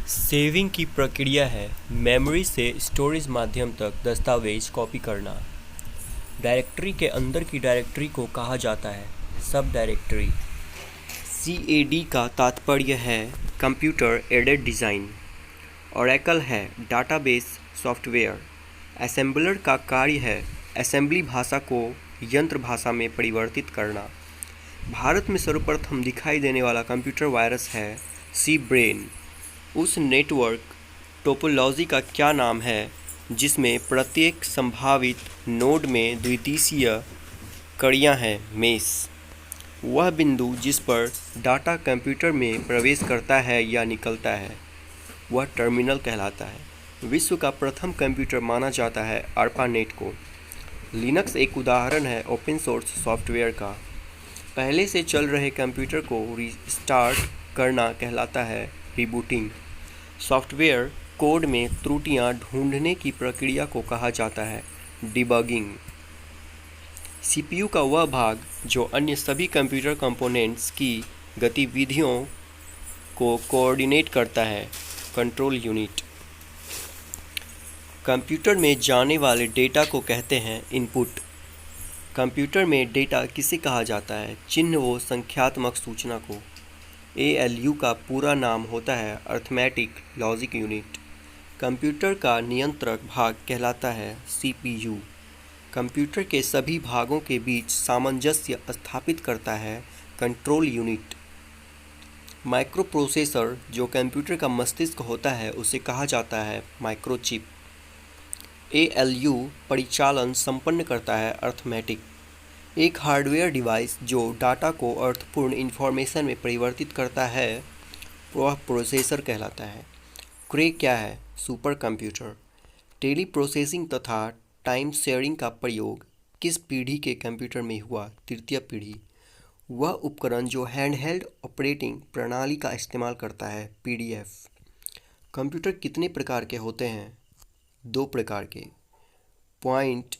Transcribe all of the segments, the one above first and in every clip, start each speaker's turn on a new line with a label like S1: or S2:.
S1: Saving की प्रक्रिया है मेमोरी से स्टोरेज माध्यम तक दस्तावेज कॉपी करना। डायरेक्टरी के अंदर की डायरेक्टरी को कहा जाता है सब डायरेक्टरी। CAD का तात्पर्य है कंप्यूटर एडेड डिज़ाइन। ओरेकल है डाटाबेस सॉफ्टवेयर। असेंबलर का कार्य है असेंबली भाषा को यंत्र भाषा में परिवर्तित करना। भारत में सर्वप्रथम दिखाई देने वाला कंप्यूटर वायरस है सी ब्रेन। उस नेटवर्क टोपोलॉजी का क्या नाम है जिसमें प्रत्येक संभावित नोड में द्विदिशीय कड़ियाँ हैं मेश। वह बिंदु जिस पर डाटा कंप्यूटर में प्रवेश करता है या निकलता है वह टर्मिनल कहलाता है। विश्व का प्रथम कंप्यूटर माना जाता है ARPANET को। लिनक्स एक उदाहरण है ओपन सोर्स सॉफ्टवेयर का। पहले से चल रहे कंप्यूटर को रिस्टार्ट करना कहलाता है रिबूटिंग। सॉफ्टवेयर कोड में त्रुटियां ढूंढने की प्रक्रिया को कहा जाता है डिबगिंग। CPU का वह भाग जो अन्य सभी कंप्यूटर कंपोनेंट्स की गतिविधियों को कोऑर्डिनेट करता है कंट्रोल यूनिट। कंप्यूटर में जाने वाले डेटा को कहते हैं इनपुट। कंप्यूटर में डेटा किसे कहा जाता है चिन्ह व संख्यात्मक सूचना को। ALU का पूरा नाम होता है अर्थमेटिक लॉजिक यूनिट। कंप्यूटर का नियंत्रक भाग कहलाता है CPU। कंप्यूटर के सभी भागों के बीच सामंजस्य स्थापित करता है कंट्रोल यूनिट। माइक्रो प्रोसेसर जो कंप्यूटर का मस्तिष्क होता है उसे कहा जाता है माइक्रोचिप। ALU परिचालन संपन्न करता है अर्थमेटिक। एक हार्डवेयर डिवाइस जो डाटा को अर्थपूर्ण इंफॉर्मेशन में परिवर्तित करता है वह प्रोसेसर कहलाता है। क्रे क्या है सुपर कंप्यूटर। टेली प्रोसेसिंग तथा टाइम शेयरिंग का प्रयोग किस पीढ़ी के कंप्यूटर में हुआ तृतीय पीढ़ी। वह उपकरण जो हैंडहेल्ड ऑपरेटिंग प्रणाली का इस्तेमाल करता है PDF। कंप्यूटर कितने प्रकार के होते हैं दो प्रकार के। पॉइंट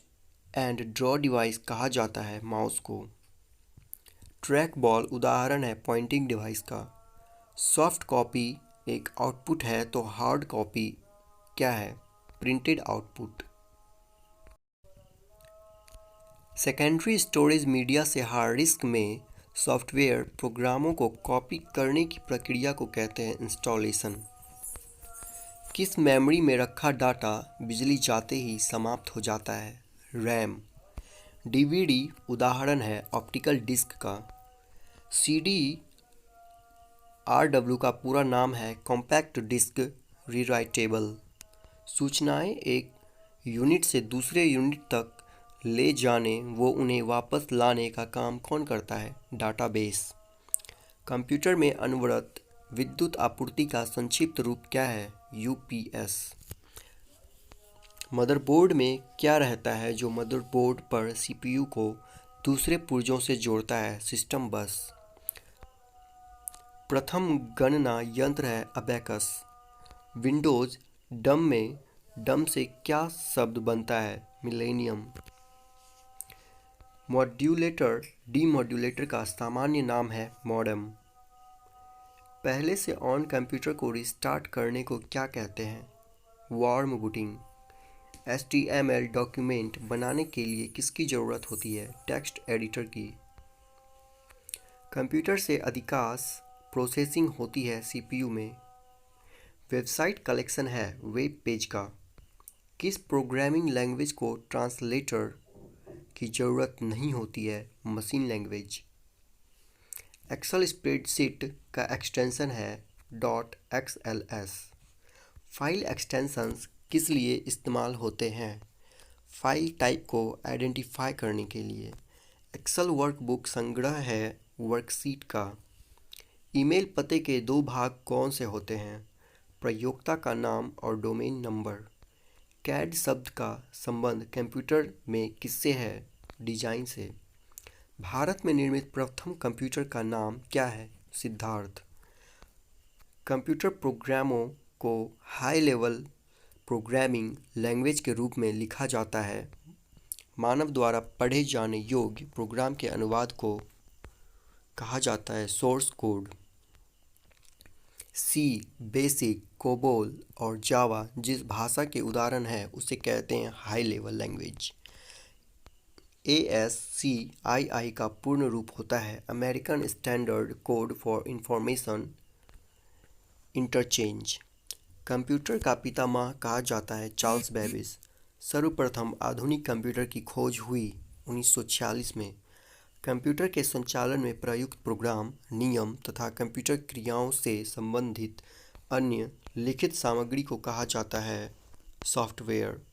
S1: एंड ड्रॉ डिवाइस कहा जाता है माउस को। ट्रैक बॉल उदाहरण है पॉइंटिंग डिवाइस का। सॉफ्ट कॉपी एक आउटपुट है तो हार्ड कॉपी क्या है printed output. Secondary storage media से हार्ड डिस्क में सॉफ्टवेयर प्रोग्रामों को कॉपी करने की प्रक्रिया को कहते हैं इंस्टॉलेशन। किस मेमोरी में रखा डाटा बिजली जाते ही समाप्त हो जाता है रैम। DVD उदाहरण है ऑप्टिकल डिस्क का। CD-RW का पूरा नाम है कॉम्पैक्ट डिस्क रीराइटेबल। सूचनाएं एक यूनिट से दूसरे यूनिट तक ले जाने वो उन्हें वापस लाने का काम कौन करता है डाटाबेस। कंप्यूटर में अनवरत विद्युत आपूर्ति का संक्षिप्त रूप क्या है UPS। मदरबोर्ड में क्या रहता है जो मदरबोर्ड पर CPU को दूसरे पुर्जों से जोड़ता है सिस्टम बस। प्रथम गणना यंत्र है अबेकस। विंडोज डम में डम से क्या शब्द बनता है मिलेनियम। मॉड्यूलेटर डीमॉड्यूलेटर का सामान्य नाम है मॉडेम। पहले से ऑन कंप्यूटर को रिस्टार्ट करने को क्या कहते हैं वार्म बूटिंग। HTML डॉक्यूमेंट बनाने के लिए किसकी ज़रूरत होती है टेक्स्ट एडिटर की। कंप्यूटर से अधिकांश प्रोसेसिंग होती है CPU में। वेबसाइट कलेक्शन है वेब पेज का। किस प्रोग्रामिंग लैंग्वेज को ट्रांसलेटर की ज़रूरत नहीं होती है मशीन लैंग्वेज। एक्सेल स्प्रेडशीट का एक्सटेंशन है .xls। फाइल एक्सटेंशंस किस लिए इस्तेमाल होते हैं फाइल टाइप को आइडेंटिफाई करने के लिए। एक्सेल वर्कबुक संग्रह है वर्कशीट का। ईमेल पते के दो भाग कौन से होते हैं प्रयोक्ता का नाम और डोमेन नंबर। CAD शब्द का संबंध कंप्यूटर में किससे है डिजाइन से। भारत में निर्मित प्रथम कंप्यूटर का नाम क्या है सिद्धार्थ। कंप्यूटर प्रोग्रामों को हाई लेवल प्रोग्रामिंग लैंग्वेज के रूप में लिखा जाता है। मानव द्वारा पढ़े जाने योग्य प्रोग्राम के अनुवाद को कहा जाता है सोर्स कोड। सी, बेसिक, कोबोल और जावा जिस भाषा के उदाहरण हैं उसे कहते हैं हाई लेवल लैंग्वेज। ASCII का पूर्ण रूप होता है American standard code for information interchange. Computer का पितामह कहा जाता है चार्ल्स बेबेज। सर्वप्रथम आधुनिक कंप्यूटर की खोज हुई 1946 में। कंप्यूटर के संचालन में प्रयुक्त प्रोग्राम, नियम तथा कंप्यूटर क्रियाओं से संबंधित अन्य लिखित सामग्री को कहा जाता है सॉफ्टवेयर।